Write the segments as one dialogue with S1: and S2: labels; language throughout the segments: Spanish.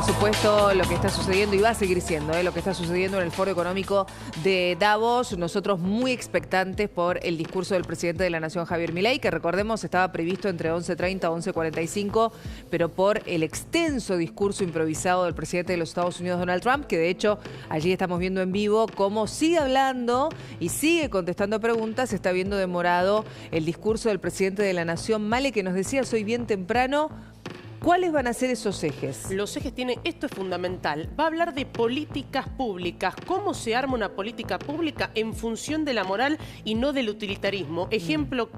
S1: supuesto, lo que está sucediendo y va a seguir siendo lo que está sucediendo en el Foro Económico de Davos. Nosotros muy expectantes por el discurso del presidente de la Nación, Javier Milei, que recordemos estaba previsto entre 11:30 y 11:45, pero por el extenso discurso improvisado del presidente de los Estados Unidos, Donald Trump, que de hecho allí estamos viendo en vivo cómo sigue hablando y sigue contestando preguntas. Se está viendo demorado el discurso del presidente de la Nación, Male, que nos decía hoy bien temprano. ¿Cuáles van a ser esos ejes?
S2: Los ejes tienen, esto es fundamental, va a hablar de políticas públicas, cómo se arma una política pública en función de la moral y no del utilitarismo. Ejemplo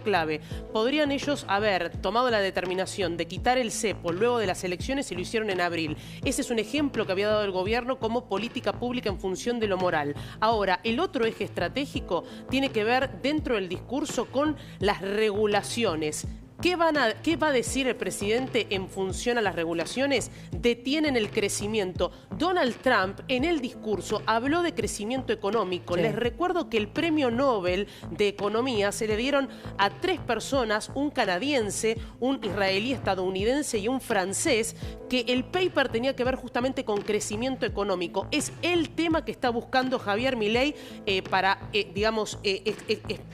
S2: clave, podrían ellos haber tomado la determinación de quitar el cepo luego de las elecciones y lo hicieron en abril. Ese es un ejemplo que había dado el gobierno como política pública en función de lo moral. Ahora, el otro eje estratégico tiene que ver dentro del discurso con las regulaciones. ¿Qué va a decir el presidente en función a las regulaciones? Detienen el crecimiento. Donald Trump en el discurso habló de crecimiento económico. Sí. Les recuerdo que el premio Nobel de Economía se le dieron a 3 personas, un canadiense, un israelí estadounidense y un francés, que el paper tenía que ver justamente con crecimiento económico. Es el tema que está buscando Javier Milei para,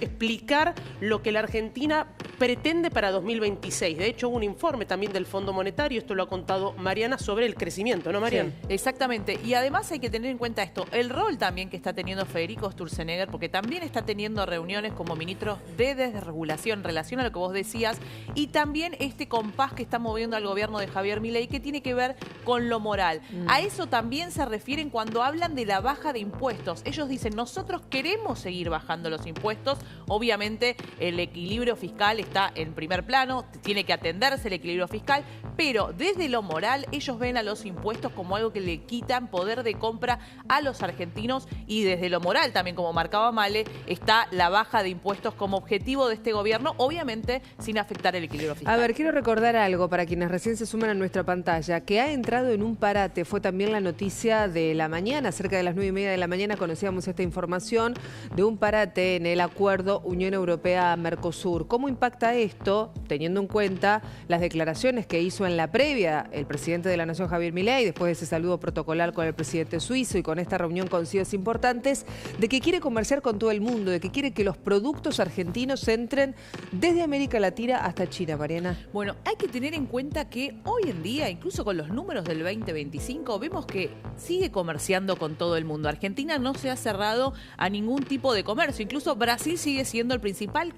S2: explicar lo que la Argentina pretende para 2026. De hecho, hubo un informe también del Fondo Monetario, esto lo ha contado Mariana, sobre el crecimiento, ¿no, Mariana?
S3: Sí, exactamente. Y además hay que tener en cuenta esto, el rol también que está teniendo Federico Sturzenegger, porque también está teniendo reuniones como ministro de desregulación en relación a lo que vos decías, y también este compás que está moviendo al gobierno de Javier Milei, que tiene que ver con lo moral. A eso también se refieren cuando hablan de la baja de impuestos. Ellos dicen, nosotros queremos seguir bajando los impuestos. Obviamente, el equilibrio fiscal está en primer plano, tiene que atenderse el equilibrio fiscal, pero desde lo moral ellos ven a los impuestos como algo que le quitan poder de compra a los argentinos, y desde lo moral también, como marcaba Male, está la baja de impuestos como objetivo de este gobierno, obviamente sin afectar el equilibrio fiscal.
S1: A ver, quiero recordar algo para quienes recién se suman a nuestra pantalla, que ha entrado en un parate. Fue también la noticia de la mañana, cerca de las 9:30 de la mañana conocíamos esta información de un parate en el acuerdo Unión Europea-Mercosur. ¿Cómo impacta esto, teniendo en cuenta las declaraciones que hizo en la previa el presidente de la Nación, Javier Milei, después de ese saludo protocolar con el presidente suizo y con esta reunión con CEOs importantes, de que quiere comerciar con todo el mundo, de que quiere que los productos argentinos entren desde América Latina hasta China, Mariana?
S3: Bueno, hay que tener en cuenta que hoy en día, incluso con los números del 2025, vemos que sigue comerciando con todo el mundo. Argentina no se ha cerrado a ningún tipo de comercio. Incluso Brasil sigue siendo el principal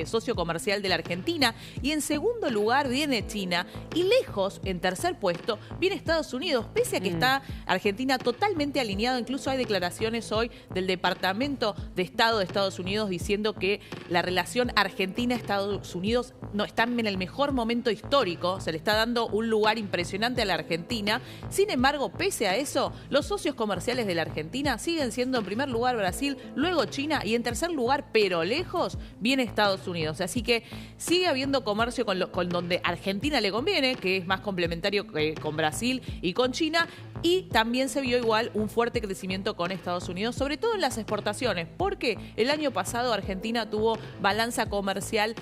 S3: socio comercial de la Argentina. Y en segundo lugar viene China. Y lejos, en tercer puesto, viene Estados Unidos. Pese a que está Argentina totalmente alineado. Incluso hay declaraciones hoy del Departamento de Estado de Estados Unidos diciendo que la relación Argentina-Estados Unidos no están en el mejor momento histórico. Se le está dando un lugar impresionante a la Argentina. Sin embargo, pese a eso, los socios comerciales de la Argentina siguen siendo en primer lugar Brasil, luego China y en tercer lugar, pero lejos, viene Estados Unidos. Así que sigue habiendo comercio con donde Argentina le conviene, que es más complementario con Brasil y con China. Y también se vio igual un fuerte crecimiento con Estados Unidos, sobre todo en las exportaciones, porque el año pasado Argentina tuvo balanza comercial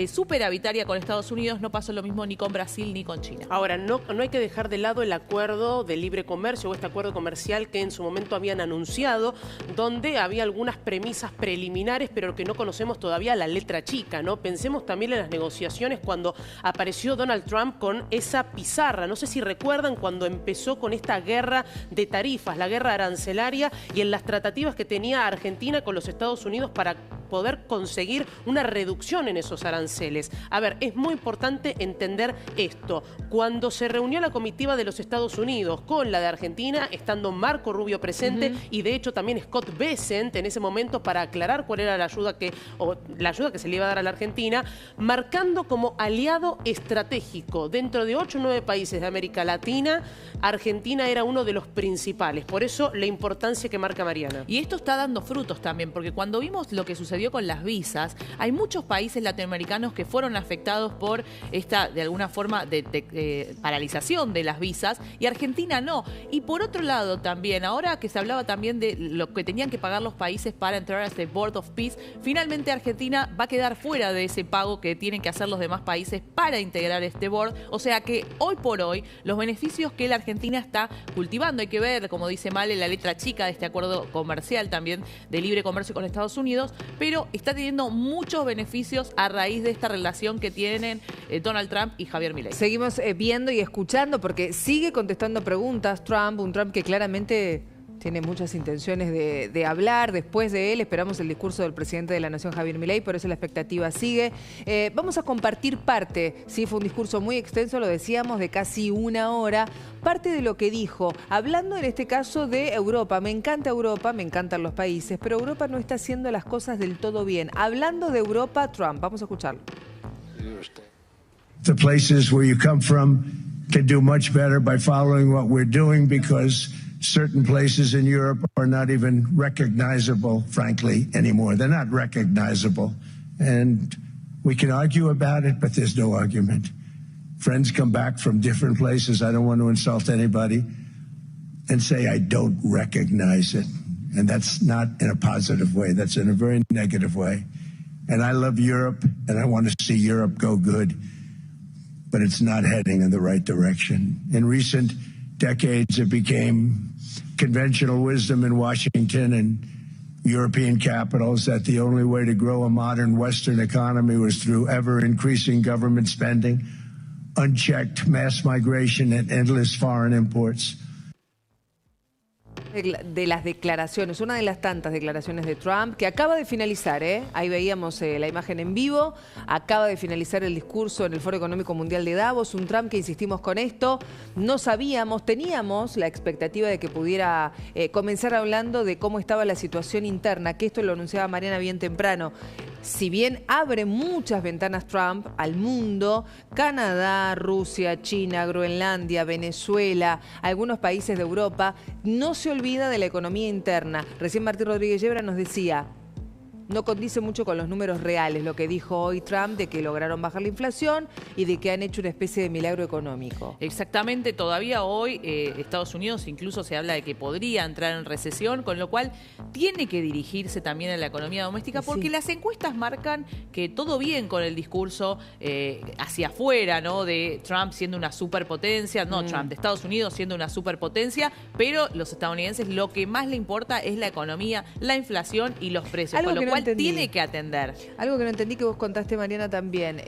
S3: superavitaria con Estados Unidos. No pasó lo mismo ni con Brasil ni con China.
S2: Ahora, no hay que dejar de lado el acuerdo de libre comercio o este acuerdo comercial que en su momento habían anunciado, donde había algunas premisas preliminares, pero que no conocemos todavía la letra chica, ¿no? Pensemos también en las negociaciones cuando apareció Donald Trump con esa pizarra. No sé si recuerdan cuando empezó con esta guerra de tarifas, la guerra arancelaria, y en las tratativas que tenía Argentina con los Estados Unidos para poder conseguir una reducción en esos aranceles. A ver, es muy importante entender esto. Cuando se reunió la comitiva de los Estados Unidos con la de Argentina, estando Marco Rubio presente y de hecho también Scott Bessent en ese momento para aclarar cuál era la ayuda que se le iba a dar a la Argentina, marcando como aliado estratégico dentro de 8 o 9 países de América Latina, Argentina era uno de los principales. Por eso la importancia que marca Mariana.
S3: Y esto está dando frutos también, porque cuando vimos lo que sucedió sucedió con las visas. Hay muchos países latinoamericanos que fueron afectados por esta, de alguna forma, de paralización de las visas, y Argentina no. Y por otro lado también, ahora que se hablaba también de lo que tenían que pagar los países para entrar a este Board of Peace, finalmente Argentina va a quedar fuera de ese pago que tienen que hacer los demás países para integrar este board. O sea que hoy por hoy los beneficios que la Argentina está cultivando, hay que ver, como dice Male, la letra chica de este acuerdo comercial también de libre comercio con Estados Unidos, pero está teniendo muchos beneficios a raíz de esta relación que tienen Donald Trump y Javier Milei.
S1: Seguimos viendo y escuchando porque sigue contestando preguntas Trump, un Trump que claramente tiene muchas intenciones de hablar. Después de él esperamos el discurso del presidente de la Nación, Javier Milei, por eso la expectativa sigue. Vamos a compartir parte, sí, fue un discurso muy extenso, lo decíamos, de casi 1 hora, parte de lo que dijo, hablando en este caso de Europa. Me encanta Europa, me encantan los países, pero Europa no está haciendo las cosas del todo bien. Hablando de Europa, Trump, vamos a escucharlo.
S4: The places where you come from can do much better by following what we're doing, because certain places in Europe are not even recognizable, frankly, anymore. They're not recognizable. And we can argue about it, but there's no argument. Friends come back from different places. I don't want to insult anybody and say I don't recognize it. And that's not in a positive way. That's in a very negative way. And I love Europe, and I want to see Europe go good, but it's not heading in the right direction. In recent decades, it became conventional wisdom in Washington and European capitals that the only way to grow a modern Western economy was through ever-increasing government spending, unchecked mass migration, and endless foreign imports.
S1: De las declaraciones, una de las tantas declaraciones de Trump que acaba de finalizar, ahí veíamos la imagen en vivo, acaba de finalizar el discurso en el Foro Económico Mundial de Davos, un Trump que, insistimos con esto, no sabíamos, teníamos la expectativa de que pudiera comenzar hablando de cómo estaba la situación interna, que esto lo anunciaba Mariana bien temprano. Si bien abre muchas ventanas Trump al mundo, Canadá, Rusia, China, Groenlandia, Venezuela, algunos países de Europa, no se olvida de la economía interna. Recién Martín Rodríguez Yebra nos decía, no condice mucho con los números reales lo que dijo hoy Trump de que lograron bajar la inflación y de que han hecho una especie de milagro económico.
S3: Exactamente, todavía hoy Estados Unidos incluso se habla de que podría entrar en recesión, con lo cual tiene que dirigirse también a la economía doméstica, porque las encuestas marcan que todo bien con el discurso hacia afuera, ¿no? De Trump siendo una superpotencia, Trump, de Estados Unidos siendo una superpotencia, pero los estadounidenses lo que más le importa es la economía, la inflación y los precios, con lo cual tiene que atender.
S1: Algo que no entendí que vos contaste, Mariana, también.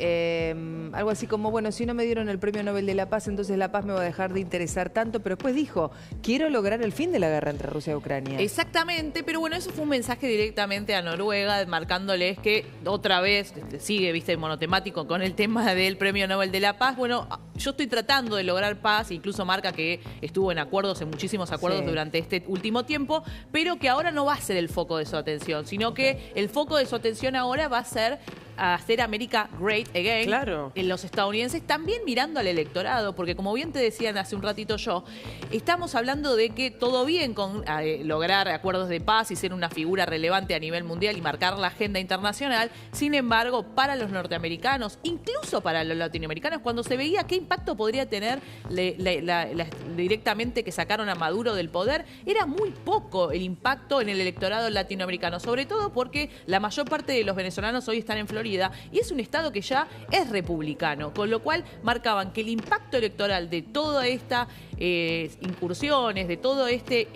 S1: Algo así como, bueno, si no me dieron el Premio Nobel de la Paz, entonces la paz me va a dejar de interesar tanto. Pero después dijo, quiero lograr el fin de la guerra entre Rusia y Ucrania.
S3: Exactamente, pero bueno, eso fue un mensaje directamente a Noruega, marcándoles que otra vez sigue, viste, monotemático con el tema del Premio Nobel de la Paz. Bueno, yo estoy tratando de lograr paz, incluso marca que estuvo en acuerdos, en muchísimos acuerdos durante este último tiempo, pero que ahora no va a ser el foco de su atención, sino que el foco de su atención ahora va a ser a hacer América great again.
S2: Claro.
S3: En los estadounidenses, también mirando al electorado, porque como bien te decían hace un ratito yo, estamos hablando de que todo bien con lograr acuerdos de paz y ser una figura relevante a nivel mundial y marcar la agenda internacional. Sin embargo, para los norteamericanos, incluso para los latinoamericanos, cuando se veía qué impacto podría tener directamente que sacaron a Maduro del poder, era muy poco el impacto en el electorado latinoamericano, sobre todo porque la mayor parte de los venezolanos hoy están en Florida y es un estado que ya es republicano, con lo cual marcaban que el impacto electoral de toda esta incursiones, de todo este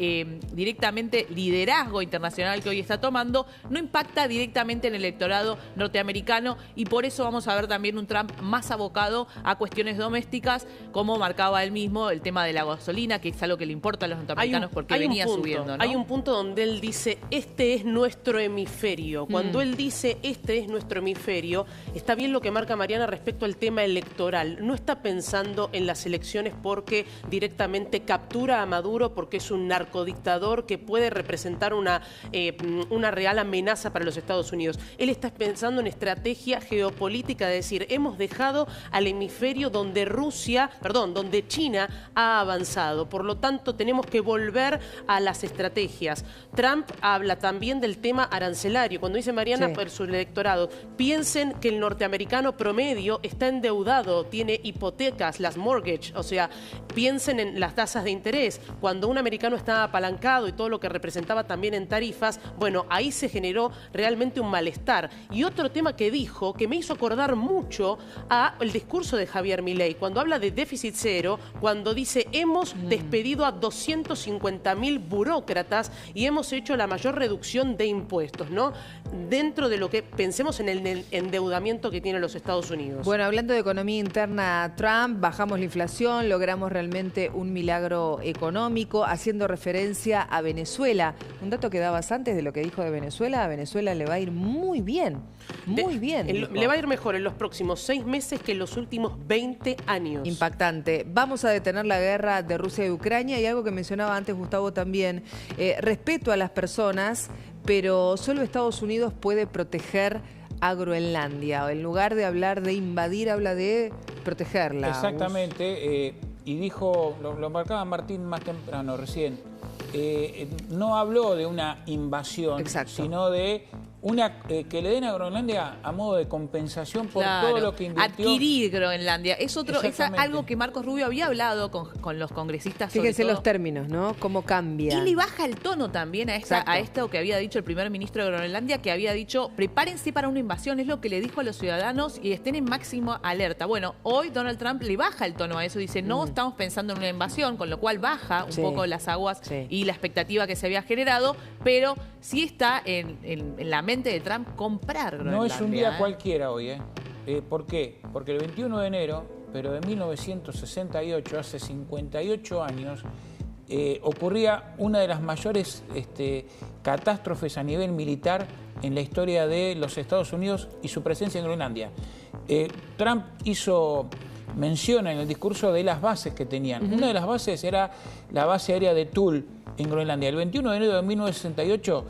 S3: directamente liderazgo internacional que hoy está tomando, no impacta directamente en el electorado norteamericano, y por eso vamos a ver también un Trump más abocado a cuestiones domésticas, como marcaba él mismo el tema de la gasolina, que es algo que le importa a los norteamericanos porque venía subiendo, ¿no?
S2: Hay un punto donde él dice, este es nuestro hemisferio. Cuando él dice, este es nuestro hemisferio, hemisferio, está bien lo que marca Mariana respecto al tema electoral. No está pensando en las elecciones porque directamente captura a Maduro, porque es un narcodictador que puede representar una real amenaza para los Estados Unidos. Él está pensando en estrategia geopolítica, de decir, hemos dejado al hemisferio donde China ha avanzado. Por lo tanto, tenemos que volver a las estrategias. Trump habla también del tema arancelario. Cuando dice Mariana, por su electorado, piensen que el norteamericano promedio está endeudado, tiene hipotecas, las mortgage, o sea, piensen en las tasas de interés. Cuando un americano está apalancado y todo lo que representaba también en tarifas, bueno, ahí se generó realmente un malestar. Y otro tema que dijo, que me hizo acordar mucho al discurso de Javier Milei, cuando habla de déficit cero, cuando dice, hemos despedido a 250.000 burócratas y hemos hecho la mayor reducción de impuestos, ¿no? Dentro de lo que pensemos en el endeudamiento que tienen los Estados Unidos.
S1: Bueno, hablando de economía interna, Trump, bajamos la inflación, logramos realmente un milagro económico, haciendo referencia a Venezuela. Un dato que dabas antes de lo que dijo de Venezuela, a Venezuela le va a ir muy bien, muy bien.
S2: Le va a ir mejor en los próximos 6 meses que en los últimos 20 años.
S1: Impactante. Vamos a detener la guerra de Rusia y Ucrania, y algo que mencionaba antes Gustavo también, respeto a las personas, pero solo Estados Unidos puede proteger a Groenlandia. En lugar de hablar de invadir, habla de protegerla.
S5: Exactamente, y dijo, lo marcaba Martín más temprano recién, no habló de una invasión, sino de que le den a Groenlandia a modo de compensación por todo lo que invirtió.
S3: Adquirir Groenlandia. Es algo que Marcos Rubio había hablado con los congresistas.
S1: Fíjense los términos, ¿no? Cómo cambia.
S3: Y le baja el tono también a esto que había dicho el primer ministro de Groenlandia, que había dicho, prepárense para una invasión, es lo que le dijo a los ciudadanos y estén en máxima alerta. Bueno, hoy Donald Trump le baja el tono a eso, dice, no estamos pensando en una invasión, con lo cual baja un poco las aguas y la expectativa que se había generado, pero sí está en la mente de Trump comprar Groenlandia.
S5: No es un día cualquiera hoy, ¿por qué? Porque el 21 de enero, pero de 1968, hace 58 años, ocurría una de las mayores catástrofes a nivel militar en la historia de los Estados Unidos y su presencia en Groenlandia. Trump hizo mención en el discurso de las bases que tenían. Una de las bases era la base aérea de Thule en Groenlandia. El 21 de enero de 1968,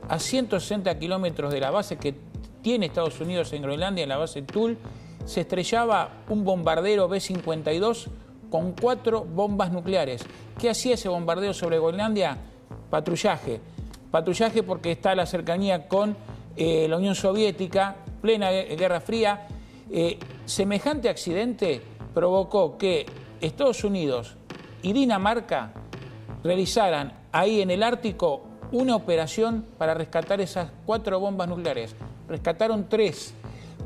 S5: a 160 kilómetros de la base que tiene Estados Unidos en Groenlandia, en la base Thule, se estrellaba un bombardero B-52 con 4 bombas nucleares. ¿Qué hacía ese bombardeo sobre Groenlandia? Patrullaje. Patrullaje porque está a la cercanía con la Unión Soviética, plena Guerra Fría. Semejante accidente provocó que Estados Unidos y Dinamarca realizaran ahí en el Ártico una operación para rescatar esas 4 bombas nucleares. Rescataron 3,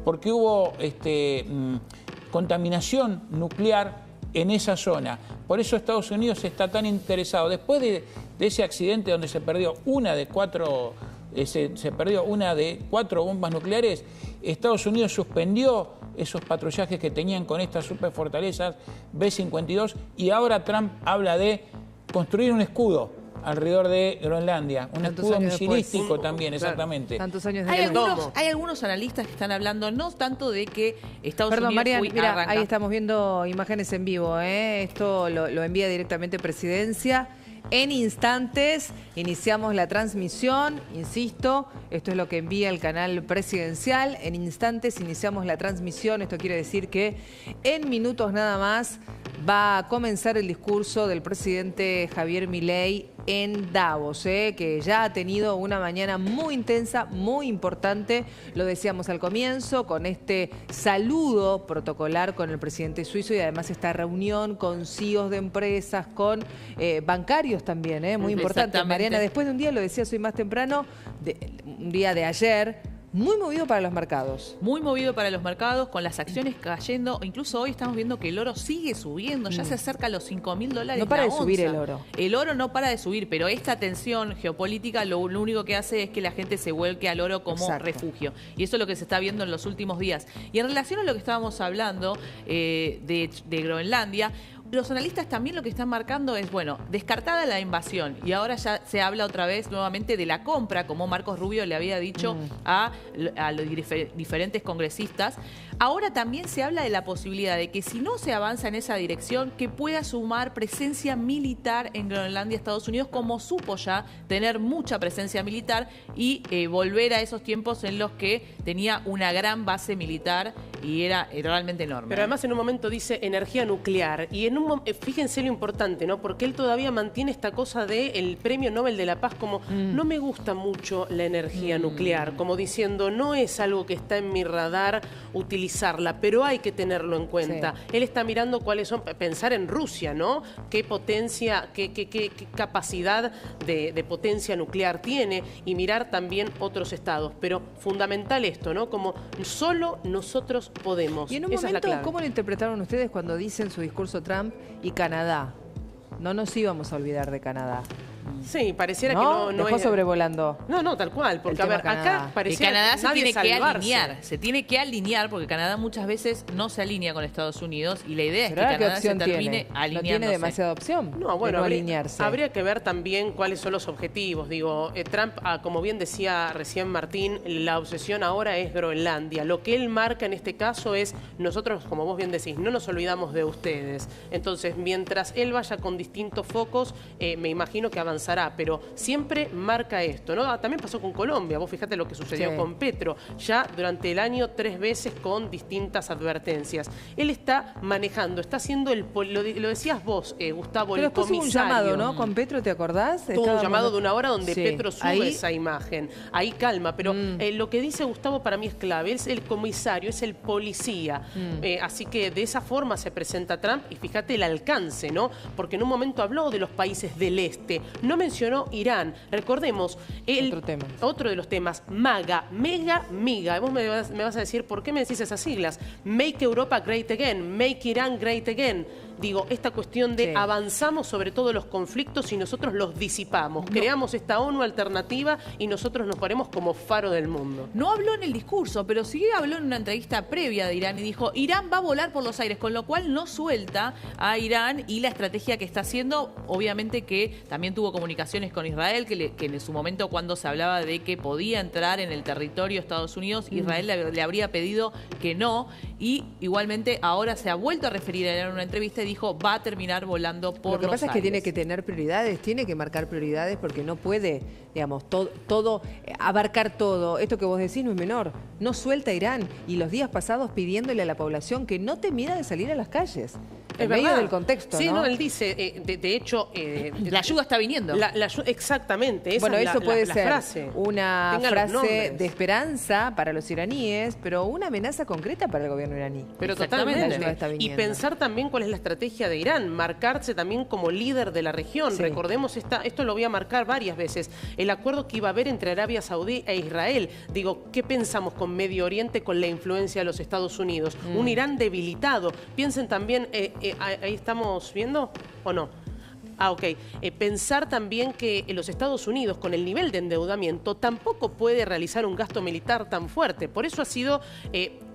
S5: porque hubo contaminación nuclear en esa zona. Por eso Estados Unidos está tan interesado. Después de ese accidente donde se perdió una de 4 bombas nucleares, Estados Unidos suspendió esos patrullajes que tenían con estas superfortalezas B-52 y ahora Trump habla de construir un escudo alrededor de Groenlandia, un escudo misilístico también, exactamente.
S1: Tantos años
S3: hay algunos analistas que están hablando no tanto de que Estados Unidos...
S1: Marian, mira, ahí estamos viendo imágenes en vivo, Esto lo envía directamente Presidencia. En instantes iniciamos la transmisión, insisto, esto es lo que envía el canal presidencial. En instantes iniciamos la transmisión, esto quiere decir que en minutos nada más va a comenzar el discurso del presidente Javier Milei en Davos, que ya ha tenido una mañana muy intensa, muy importante, lo decíamos al comienzo, con este saludo protocolar con el presidente suizo y además esta reunión con CEOs de empresas, con bancarios también, muy importante. Mariana, después de un día, lo decías hoy más temprano, un día de ayer, muy movido para los mercados.
S3: Muy movido para los mercados, con las acciones cayendo. Incluso hoy estamos viendo que el oro sigue subiendo, ya se acerca a los $5.000.
S1: No para de subir el oro.
S3: El oro no para de subir, pero esta tensión geopolítica lo único que hace es que la gente se vuelque al oro como refugio. Y eso es lo que se está viendo en los últimos días. Y en relación a lo que estábamos hablando de Groenlandia, los analistas también lo que están marcando es, bueno, descartada la invasión, y ahora ya se habla otra vez nuevamente de la compra, como Marcos Rubio le había dicho a los diferentes congresistas. Ahora también se habla de la posibilidad de que si no se avanza en esa dirección, que pueda sumar presencia militar en Groenlandia, Estados Unidos, como supo ya tener mucha presencia militar y volver a esos tiempos en los que tenía una gran base militar y era realmente enorme.
S2: Pero además en un momento dice energía nuclear y fíjense lo importante, ¿no? Porque él todavía mantiene esta cosa del Premio Nobel de la Paz como no me gusta mucho la energía nuclear, como diciendo no es algo que está en mi radar utilizarla, pero hay que tenerlo en cuenta. Sí. Él está mirando cuáles son, pensar en Rusia, ¿no? Qué potencia, qué capacidad de potencia nuclear tiene y mirar también otros estados. Pero fundamental esto, ¿no? Como solo nosotros podemos.
S1: Y en un momento, ¿cómo lo interpretaron ustedes cuando dicen su discurso Trump y Canadá? No nos íbamos a olvidar de Canadá.
S2: Sí, pareciera que no
S1: dejó sobrevolando.
S2: No, tal cual. Porque, a ver, acá parecía
S3: que Canadá se tiene que alinear.
S2: Se
S3: tiene que alinear porque Canadá muchas veces no se alinea con Estados Unidos y la idea es que Canadá se termine alineándose.
S1: No tiene demasiada opción
S2: bueno,
S1: de alinearse.
S2: Habría que ver también cuáles son los objetivos. Digo, Trump, como bien decía recién Martín, la obsesión ahora es Groenlandia. Lo que él marca en este caso es, nosotros, como vos bien decís, no nos olvidamos de ustedes. Entonces, mientras él vaya con distintos focos, me imagino que avanzará, pero siempre marca esto, ¿no? También pasó con Colombia, vos fíjate lo que sucedió con Petro, ya durante el año 3 veces con distintas advertencias. Él está manejando, está haciendo lo decías vos, Gustavo,
S1: pero
S2: el comisario.
S1: Tuvo un llamado, ¿no? Con Petro, ¿te acordás?
S2: Tuvo un llamado de una hora donde Petro sube esa imagen. Ahí calma, pero lo que dice Gustavo para mí es clave, es el comisario, es el policía. Así que de esa forma se presenta Trump y fíjate el alcance, ¿no? Porque en un momento habló de los países del este, no mencionó Irán. Recordemos, otro de los temas, MAGA, Mega Miga. Vos me vas a decir, ¿por qué me decís esas siglas? Make Europa Great Again, Make Iran Great Again. Digo, esta cuestión de avanzamos sobre todos los conflictos y nosotros los disipamos. Creamos esta ONU alternativa y nosotros nos ponemos como faro del mundo.
S3: No habló en el discurso, pero sí habló en una entrevista previa de Irán y dijo, Irán va a volar por los aires, con lo cual no suelta a Irán y la estrategia que está haciendo. Obviamente que también tuvo comunicaciones con Israel, que en su momento cuando se hablaba de que podía entrar en el territorio de Estados Unidos, Israel le habría pedido que no, y igualmente ahora se ha vuelto a referir a Irán en una entrevista y dijo, va a terminar volando por los aires.
S1: Lo que pasa es que tiene que tener prioridades, tiene que marcar prioridades porque no puede, digamos, abarcar todo. Esto que vos decís no es menor. No suelta a Irán y los días pasados pidiéndole a la población que no termina de salir a las calles. En medio del contexto,
S2: sí,
S1: ¿no?
S2: Él dice, de hecho...
S3: la ayuda está viniendo.
S2: Exactamente, esa es
S1: eso puede ser
S2: frase.
S1: Una frase de esperanza para los iraníes, pero una amenaza concreta para el gobierno iraní.
S2: Pero totalmente. Y pensar también cuál es la estrategia de Irán, marcarse también como líder de la región. Sí. Recordemos, esto lo voy a marcar varias veces, el acuerdo que iba a haber entre Arabia Saudí e Israel. Digo, ¿qué pensamos con Medio Oriente con la influencia de los Estados Unidos? Un Irán debilitado. Piensen también... ¿ahí estamos viendo o no? Ok. Pensar también que los Estados Unidos, con el nivel de endeudamiento, tampoco puede realizar un gasto militar tan fuerte. Por eso ha sido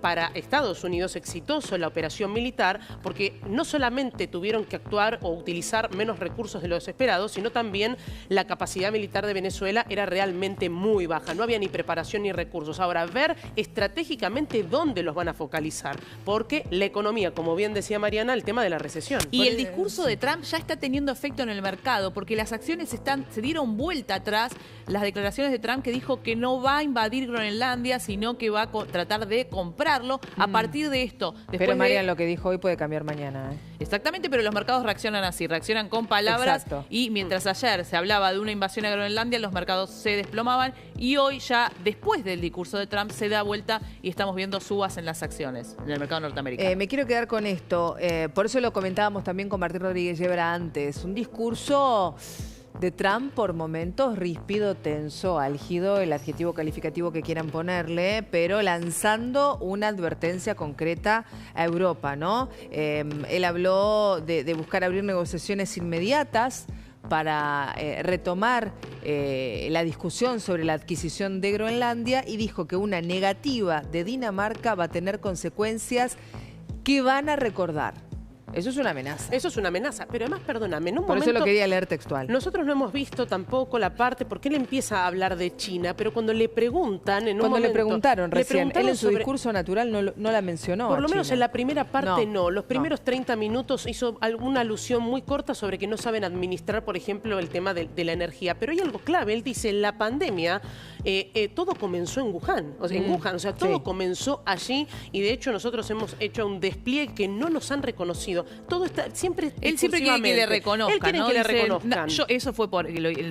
S2: para Estados Unidos exitoso la operación militar, porque no solamente tuvieron que actuar o utilizar menos recursos de los esperados, sino también la capacidad militar de Venezuela era realmente muy baja. No había ni preparación ni recursos. Ahora, ver estratégicamente dónde los van a focalizar, porque la economía, como bien decía Mariana, el tema de la recesión.
S3: Y el discurso de Trump ya está teniendo efecto en el mercado, porque las acciones se dieron vuelta atrás. Las declaraciones de Trump que dijo que no va a invadir Groenlandia, sino que va a tratar de comprarlo a partir de esto.
S1: Pero Mariana, lo que dijo hoy puede cambiar mañana.
S3: Exactamente, pero los mercados reaccionan así, reaccionan con palabras. Exacto. Y mientras ayer se hablaba de una invasión a Groenlandia, los mercados se desplomaban y hoy ya, después del discurso de Trump, se da vuelta y estamos viendo subas en las acciones en el mercado norteamericano.
S1: Me quiero quedar con esto, por eso lo comentábamos también con Martín Rodríguez Yebra antes, un discurso de Trump por momentos ríspido, tenso, álgido, el adjetivo calificativo que quieran ponerle, pero lanzando una advertencia concreta a Europa, ¿no? Él habló de buscar abrir negociaciones inmediatas para retomar la discusión sobre la adquisición de Groenlandia y dijo que una negativa de Dinamarca va a tener consecuencias que van a recordar. Eso es una amenaza.
S2: Eso es una amenaza. Pero además, perdóname, en un
S1: Por
S2: momento...
S1: eso lo quería leer textual.
S2: Nosotros no hemos visto tampoco la parte, porque él empieza a hablar de China, pero cuando le preguntan en un
S1: Cuando
S2: momento...
S1: le preguntaron recién, él en su
S2: sobre...
S1: discurso natural no la mencionó.
S2: Por
S1: a
S2: lo menos
S1: China.
S2: en la primera parte no. Los primeros
S1: no.
S2: 30 minutos hizo alguna alusión muy corta sobre que no saben administrar, por ejemplo, el tema de la energía. Pero hay algo clave. Él dice, en la pandemia todo comenzó en Wuhan. O sea, en Wuhan. O sea, todo comenzó allí y de hecho nosotros hemos hecho un despliegue que no nos han reconocido. Todo está siempre...
S3: Él siempre quiere que le reconozcan.
S2: Él quiere
S3: ¿no?
S2: que le
S3: Dice,
S2: reconozcan.
S3: Eso fue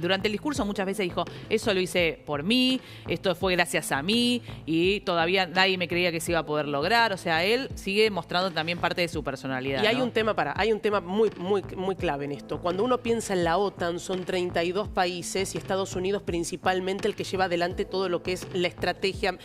S3: durante el discurso muchas veces dijo, eso lo hice por mí, esto fue gracias a mí y todavía nadie me creía que se iba a poder lograr. O sea, él sigue mostrando también parte de su personalidad.
S2: Y hay
S3: ¿no?
S2: un tema muy clave en esto. Cuando uno piensa en la OTAN, son 32 países y Estados Unidos principalmente el que lleva adelante todo lo que es la estrategia,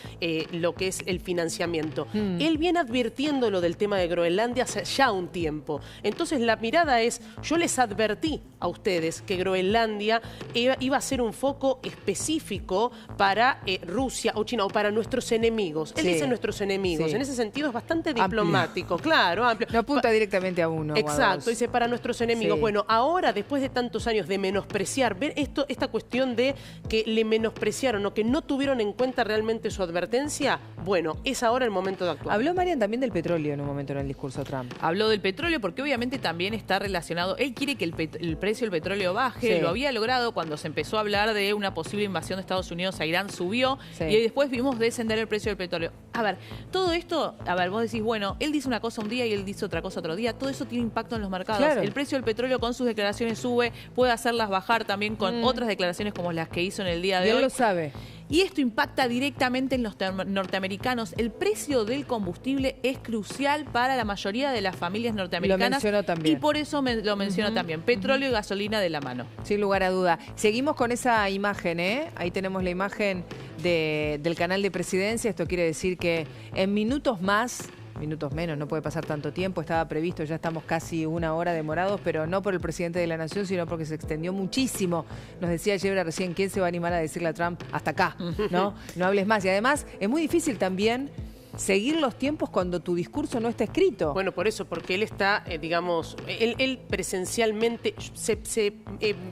S2: lo que es el financiamiento. Él viene advirtiendo lo del tema de Groenlandia hace ya un tiempo. Entonces la mirada es, yo les advertí a ustedes que Groenlandia iba a ser un foco específico para Rusia o China o para nuestros enemigos. Él dice nuestros enemigos.
S1: Sí.
S2: En ese sentido es bastante diplomático, claro, amplio.
S1: No apunta directamente a uno.
S2: Exacto, dice para nuestros enemigos.
S1: Sí.
S2: Bueno, ahora, después de tantos años de menospreciar, ver esta cuestión de que le menospreciaron o que no tuvieron en cuenta realmente su advertencia, bueno, es ahora el momento de actuar.
S1: Habló Marian también del petróleo en un momento en el discurso Trump.
S3: Habló del petróleo porque obviamente también está relacionado. Él quiere que el precio del petróleo baje.
S1: Sí.
S3: Lo había logrado cuando se empezó a hablar de una posible invasión de Estados Unidos a Irán, subió
S1: Sí.
S3: y después vimos descender el precio del petróleo. A ver, todo esto, vos decís, bueno, él dice una cosa un día y él dice otra cosa otro día. Todo eso tiene impacto en los mercados.
S1: Claro.
S3: El precio del petróleo con sus declaraciones sube, puede hacerlas bajar también con otras declaraciones como las que hizo en el día
S1: Y
S3: de
S1: él
S3: hoy.
S1: lo sabe.
S3: Y esto impacta directamente en los norteamericanos. El precio del combustible es crucial para la mayoría de las familias norteamericanas.
S1: Lo mencionó también.
S3: Y por eso lo mencionó también. Petróleo y gasolina de la mano.
S1: Sin lugar a duda. Seguimos con esa imagen, ¿eh? Ahí tenemos la imagen del canal de Presidencia. Esto quiere decir que en minutos más, minutos menos, no puede pasar tanto tiempo, estaba previsto, ya estamos casi una hora demorados, pero no por el presidente de la Nación, sino porque se extendió muchísimo. Nos decía Yebra recién, ¿quién se va a animar a decirle a Trump hasta acá? ¿No? No hables más. Y además es muy difícil también seguir los tiempos cuando tu discurso no está escrito.
S2: Bueno, por eso, porque él está, digamos, él presencialmente se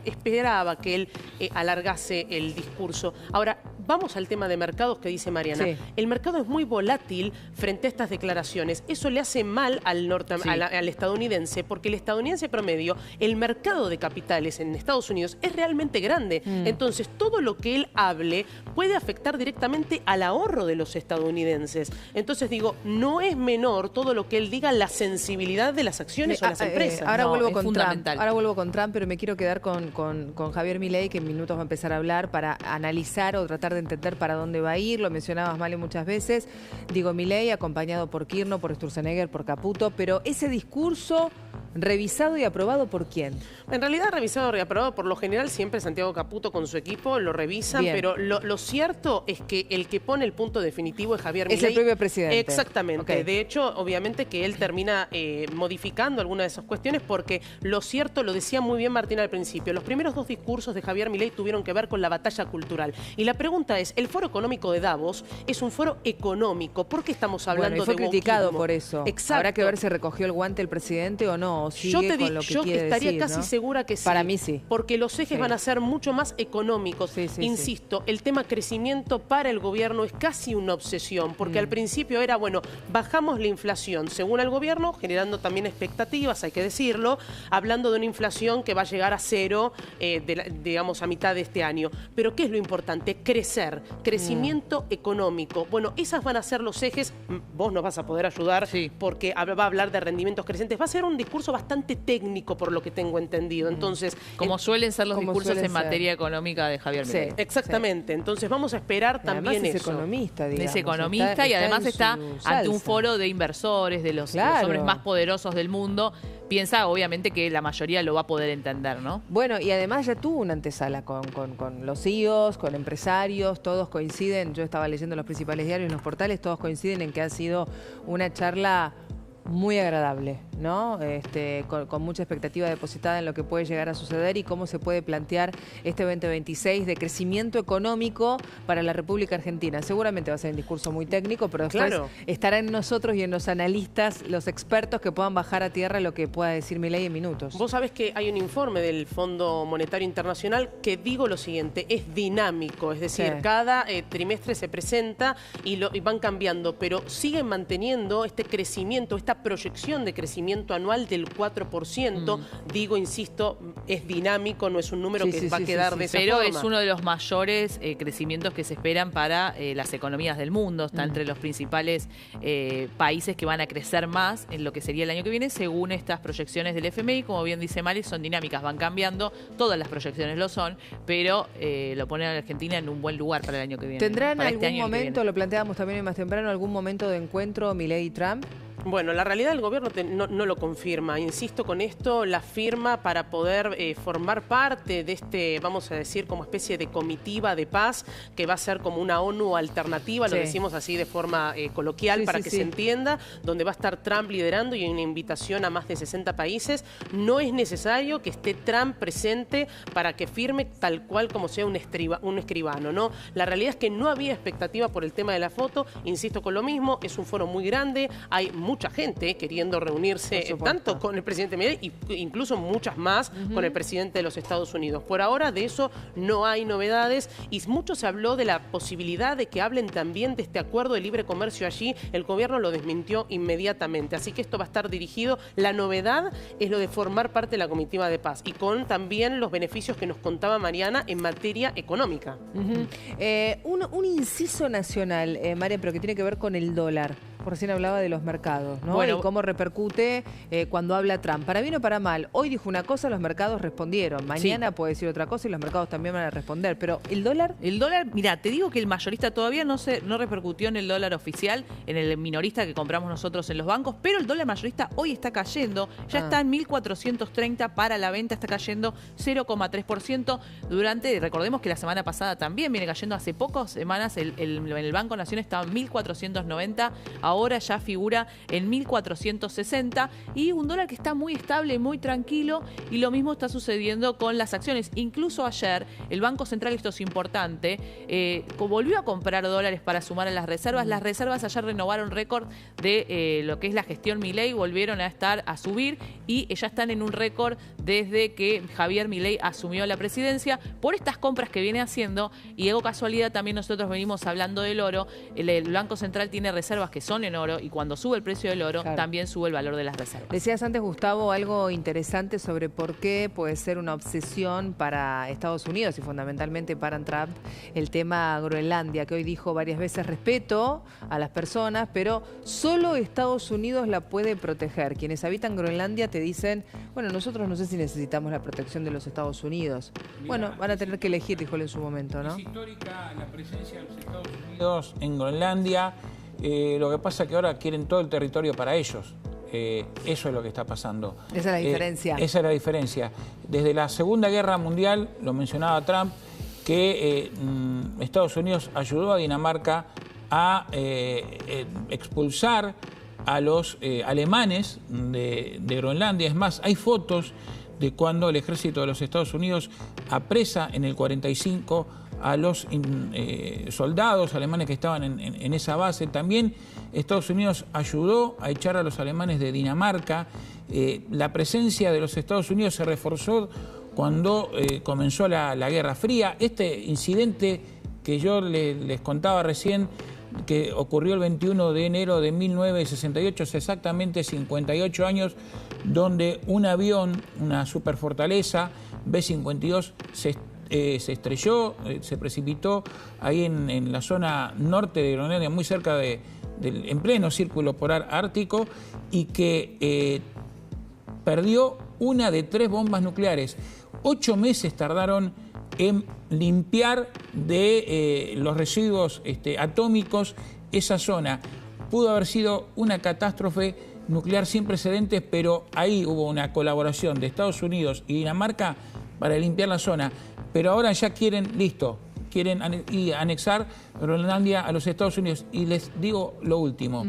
S2: esperaba que él alargase el discurso. Ahora, vamos al tema de mercados que dice Mariana.
S1: Sí.
S2: El mercado es muy volátil frente a estas declaraciones. Eso le hace mal al estadounidense, porque el estadounidense promedio, el mercado de capitales en Estados Unidos es realmente grande. Entonces, todo lo que él hable puede afectar directamente al ahorro de los estadounidenses. Entonces digo, no es menor todo lo que él diga, la sensibilidad de las acciones o las empresas.
S1: Ahora
S3: No,
S1: vuelvo
S3: es
S1: con Trump.
S3: fundamental.
S1: Ahora vuelvo con Trump, pero me quiero quedar con Javier Milei, que en minutos va a empezar a hablar para analizar o tratar de entender para dónde va a ir. Lo mencionabas, Male, muchas veces. Digo, Milei acompañado por Kirchner, por Sturzenegger, por Caputo, pero ese discurso ¿revisado y aprobado por quién?
S2: En realidad, revisado y aprobado por lo general siempre Santiago Caputo con su equipo, lo revisan,
S1: Bien.
S2: pero lo cierto es que el que pone el punto definitivo es Javier Milei.
S1: Es el propio presidente.
S2: Exactamente.
S1: Ok.
S2: De hecho, obviamente que él termina modificando algunas de esas cuestiones porque lo cierto, lo decía muy bien Martín al principio, los primeros dos discursos de Javier Milei tuvieron que ver con la batalla cultural. Y la pregunta es, el Foro Económico de Davos es un foro económico. ¿Por qué estamos hablando
S1: Bueno, y fue
S2: de
S1: criticado
S2: wokismo?
S1: por eso.
S2: Exacto.
S1: Habrá que ver si recogió el guante el presidente o no, o sigue con lo que
S2: yo
S1: quiere
S2: estaría
S1: decir,
S2: casi
S1: ¿no?
S2: segura que sí.
S1: Para mí sí.
S2: Porque los ejes
S1: Sí.
S2: van a ser mucho más económicos.
S1: Sí, sí,
S2: Insisto, el tema crecimiento para el gobierno es casi una obsesión, porque al principio era, bueno, bajamos la inflación, según el gobierno, generando también expectativas, hay que decirlo, hablando de una inflación que va a llegar a cero, digamos, a mitad de este año. Pero ¿qué es lo importante? Crecer, crecimiento económico. Bueno, esas van a ser los ejes, vos nos vas a poder ayudar,
S3: Sí.
S2: porque va a hablar de rendimientos crecientes. Va a ser un discurso bastante técnico, por lo que tengo entendido. Entonces,
S3: Como suelen ser los
S1: como
S3: discursos
S1: suelen
S3: en
S1: ser.
S3: materia económica de Javier
S1: Sí.
S3: Milei.
S2: exactamente. Entonces vamos a esperar también
S1: Además es
S2: eso.
S1: economista, digamos.
S3: Es economista y además
S1: en
S3: está
S1: su
S3: ante un
S1: salsa.
S3: foro de inversores, de los
S1: Claro.
S3: hombres más poderosos del mundo. Piensa, obviamente, que la mayoría lo va a poder entender, ¿no?
S1: Bueno, y además ya tuvo una antesala con los CEOs, con empresarios, todos coinciden, yo estaba leyendo los principales diarios, los portales, todos coinciden en que ha sido una charla muy agradable, ¿no? Con mucha expectativa depositada en lo que puede llegar a suceder y cómo se puede plantear este 2026 de crecimiento económico para la República Argentina. Seguramente va a ser un discurso muy técnico, pero después estará en nosotros y en los analistas, los expertos que puedan bajar a tierra lo que pueda decir Milei en minutos.
S2: Vos sabés que hay un informe del Fondo Monetario Internacional que digo lo siguiente, es dinámico, es decir, cada trimestre se presenta y van cambiando, pero siguen manteniendo este crecimiento, esta proyección de crecimiento anual del 4%. Digo, insisto, es dinámico, no es un número que va a quedar de esa
S3: pero
S2: forma.
S3: es uno de los mayores crecimientos que se esperan para las economías del mundo. Está entre los principales países que van a crecer más en lo que sería el año que viene, según estas proyecciones del FMI. Como bien dice Mali, son dinámicas, van cambiando, todas las proyecciones lo son, pero lo ponen a la Argentina en un buen lugar para el año que viene.
S1: ¿Tendrán algún momento, lo planteábamos también más temprano, algún momento de encuentro Milei y Trump?
S2: Bueno, la realidad del gobierno no lo confirma. Insisto con esto, la firma para poder formar parte de este, vamos a decir, como especie de comitiva de paz, que va a ser como una ONU alternativa, lo decimos así de forma coloquial para que se entienda, donde va a estar Trump liderando y hay una invitación a más de 60 países. No es necesario que esté Trump presente para que firme tal cual como sea un escribano, ¿no? La realidad es que no había expectativa por el tema de la foto. Insisto con lo mismo, es un foro muy grande, hay mucha gente queriendo reunirse tanto con el presidente Milei e incluso muchas más con el presidente de los Estados Unidos. Por ahora de eso no hay novedades y mucho se habló de la posibilidad de que hablen también de este acuerdo de libre comercio allí. El gobierno lo desmintió inmediatamente, así que esto va a estar dirigido. La novedad es lo de formar parte de la comitiva de paz y con también los beneficios que nos contaba Mariana en materia económica.
S1: Un inciso nacional, María, pero que tiene que ver con el dólar. Recién hablaba de los mercados, ¿no?
S3: Bueno,
S1: y cómo repercute cuando habla Trump. Para bien o para mal, hoy dijo una cosa, los mercados respondieron. Mañana puede decir otra cosa y los mercados también van a responder. Pero ¿el dólar?
S3: El dólar, mira, te digo que el mayorista todavía no repercutió en el dólar oficial, en el minorista que compramos nosotros en los bancos, pero el dólar mayorista hoy está cayendo, ya está en 1.430 para la venta, está cayendo 0,3%. Recordemos que la semana pasada también viene cayendo, hace pocas semanas el Banco Nación estaba en 1.490, ahora ya figura en 1.460 y un dólar que está muy estable, muy tranquilo, y lo mismo está sucediendo con las acciones. Incluso ayer el Banco Central, esto es importante, volvió a comprar dólares para sumar a las reservas. Las reservas ayer renovaron récord de lo que es la gestión Milei, volvieron a subir y ya están en un récord desde que Javier Milei asumió la presidencia por estas compras que viene haciendo. Y hago casualidad, también nosotros venimos hablando del oro. El Banco Central tiene reservas que son en oro y cuando sube el precio del oro también sube el valor de las reservas.
S1: Decías antes, Gustavo, algo interesante sobre por qué puede ser una obsesión para Estados Unidos y fundamentalmente para Trump el tema Groenlandia, que hoy dijo varias veces respeto a las personas, pero solo Estados Unidos la puede proteger. Quienes habitan Groenlandia te dicen, bueno, nosotros no sé si necesitamos la protección de los Estados Unidos. Mirá, bueno, van a tener que elegir, dijo él en su momento, ¿no?
S5: Es histórica la presencia de los Estados Unidos en Groenlandia. Lo que pasa es que ahora quieren todo el territorio para ellos. Eso es lo que está pasando.
S1: Esa es la diferencia.
S5: Esa es la diferencia. Desde la Segunda Guerra Mundial, lo mencionaba Trump, que Estados Unidos ayudó a Dinamarca a expulsar a los alemanes de Groenlandia. Es más, hay fotos de cuando el ejército de los Estados Unidos apresa en el 45 a los soldados alemanes que estaban en esa base. También Estados Unidos ayudó a echar a los alemanes de Dinamarca. La presencia de los Estados Unidos se reforzó cuando comenzó la Guerra Fría. Este incidente que yo les contaba recién, que ocurrió el 21 de enero de 1968, hace exactamente 58 años, donde un avión, una superfortaleza B-52, se estrelló, se precipitó ahí en la zona norte de Groenlandia, muy cerca en pleno círculo polar ártico, y que perdió una de 3 bombas nucleares. 8 meses tardaron en limpiar de los residuos atómicos esa zona. Pudo haber sido una catástrofe nuclear sin precedentes, pero ahí hubo una colaboración de Estados Unidos y Dinamarca para limpiar la zona. Pero ahora ya quieren anexar Groenlandia a los Estados Unidos. Y les digo lo último,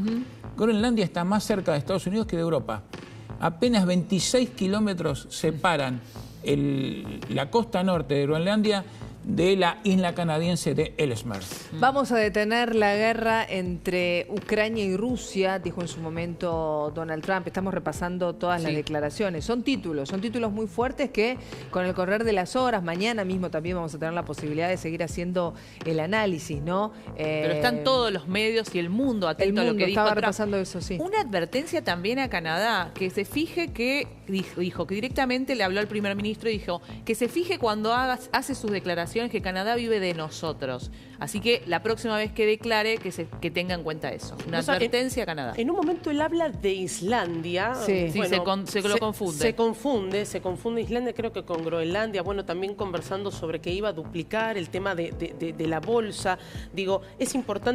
S5: Groenlandia está más cerca de Estados Unidos que de Europa. apenas 26 kilómetros separan la costa norte de Groenlandia de la isla canadiense de Ellesmere.
S1: Vamos a detener la guerra entre Ucrania y Rusia, dijo en su momento Donald Trump. Estamos repasando todas las declaraciones. Son títulos muy fuertes que con el correr de las horas, mañana mismo también vamos a tener la posibilidad de seguir haciendo el análisis, ¿no?
S3: Pero están todos los medios y el mundo atento a lo que dijo
S1: estaba
S3: Trump.
S1: repasando eso, sí.
S3: Una advertencia también a Canadá, que se fije que, dijo que directamente le habló al primer ministro y dijo que se fije cuando hace sus declaraciones que Canadá vive de nosotros. Así que la próxima vez que declare, que tenga en cuenta eso. Una advertencia a Canadá.
S2: En un momento él habla de Islandia.
S1: Sí,
S2: bueno,
S3: se lo confunde.
S2: Se confunde Islandia, creo que con Groenlandia. Bueno, también conversando sobre que iba a duplicar el tema de la bolsa. Digo, es importante